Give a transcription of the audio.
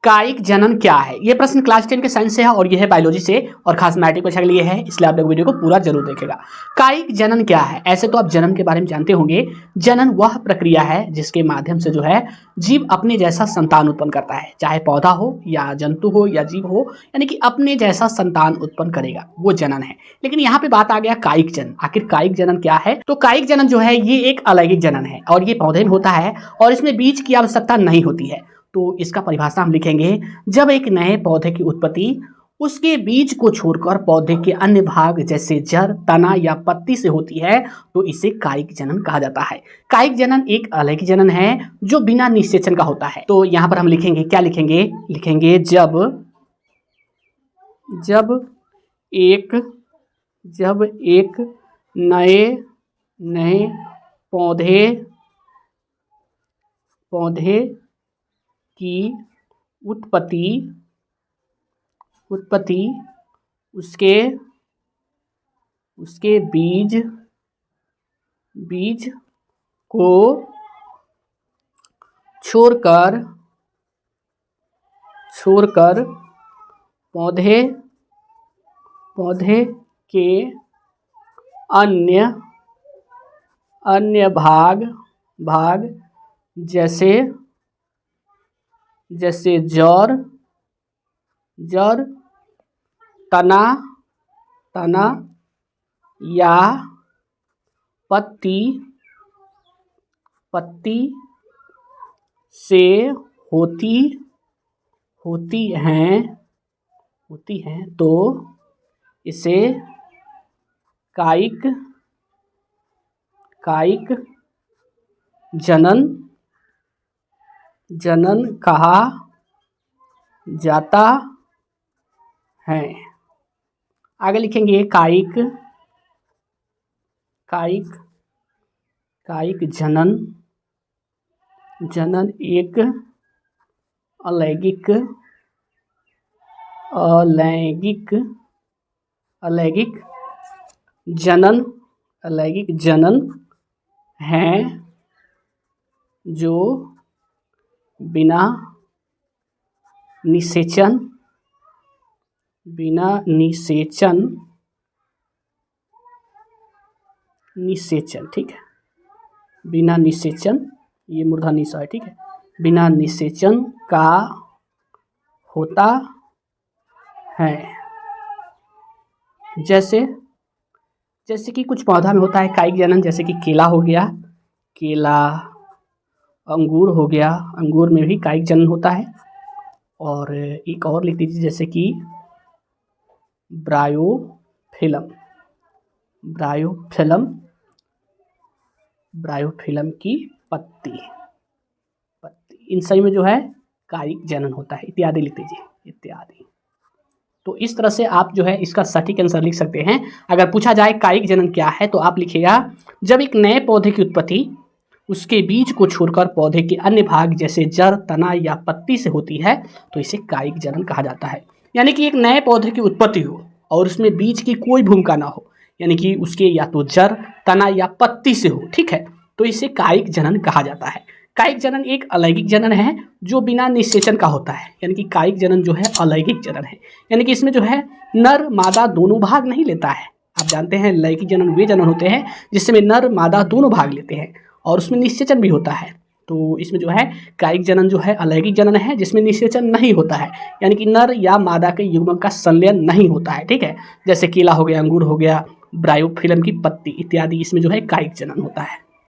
कायिक जनन क्या है? ये प्रश्न क्लास 10 के साइंस से है और ये है बायोलॉजी से और खास मैट्रिक परीक्षा के लिए है, इसलिए आप लोग वीडियो को पूरा जरूर देखेगा। कायिक जनन क्या है? ऐसे तो आप जनन के बारे में जानते होंगे। जनन वह प्रक्रिया है जिसके माध्यम से जो है जीव अपने जैसा संतान उत्पन्न करता है, चाहे पौधा हो या जंतु हो या जीव हो, यानी कि अपने जैसा संतान उत्पन्न करेगा, वो जनन है। लेकिन यहाँ पे बात आ गया कायिक जनन। आखिर कायिक जनन क्या है? तो कायिक जनन जो है ये एक अलैंगिक जनन है और ये पौधे में होता है और इसमें बीज की आवश्यकता नहीं होती है। तो इसका परिभाषा हम लिखेंगे, जब एक नए पौधे की उत्पत्ति उसके बीज को छोड़कर पौधे के अन्य भाग जैसे जड़, तना या पत्ती से होती है तो इसे कायिक जनन कहा जाता है। कायिक जनन एक अलैंगिक जनन है जो बिना निषेचन का होता है। तो यहाँ पर हम लिखेंगे, क्या लिखेंगे? लिखेंगे जब एक नए पौधे की उत्पत्ति उसके बीज को छोड़कर पौधे के अन्य भाग जैसे जड़, तना या पत्ती से होती हैं तो इसे कायिक जनन कहा जाता है। आगे लिखेंगे कायिक जनन एक अलैंगिक जनन है जो बिना निषेचन ठीक है, बिना निषेचन, ये मूर्धन्य निषा है, ठीक है, बिना निषेचन का होता है। जैसे कि कुछ पौधा में होता है कायिक जनन, जैसे कि केला हो गया, अंगूर हो गया, अंगूर में भी कायिक जनन होता है। और एक और लिख दीजिए, जैसे कि ब्रायोफिलम की पत्ती, इन सभी में जो है कायिक जनन होता है। इत्यादि लिख दीजिए, इत्यादि। तो इस तरह से आप जो है इसका सटीक आंसर लिख सकते हैं। अगर पूछा जाए कायिक जनन क्या है तो आप लिखिएगा, जब एक नए पौधे की उत्पत्ति उसके बीज को छोड़कर पौधे के अन्य भाग जैसे जड़, तना या पत्ती से होती है तो इसे कायिक जनन कहा जाता है। यानी कि एक नए पौधे की उत्पत्ति हो और उसमें बीज की कोई भूमिका ना हो, यानी कि उसके या तो जड़, तना या पत्ती से हो, ठीक है, तो इसे कायिक जनन कहा जाता है। कायिक जनन एक अलैंगिक जनन है जो बिना निषेचन का होता है। यानी कि कायिक जनन जो है अलैंगिक जनन है, यानी कि इसमें जो है नर मादा दोनों भाग नहीं लेता है। आप जानते हैं लैंगिक जनन वे जनन होते हैं जिसमें नर मादा दोनों भाग लेते हैं और उसमें निषेचन भी होता है। तो इसमें जो है कायिक जनन जो है अलैंगिक जनन है जिसमें निषेचन नहीं होता है, यानी कि नर या मादा के युग्मक का संलयन नहीं होता है, ठीक है। जैसे केला हो गया, अंगूर हो गया, ब्रायोफिलम की पत्ती इत्यादि, इसमें जो है कायिक जनन होता है।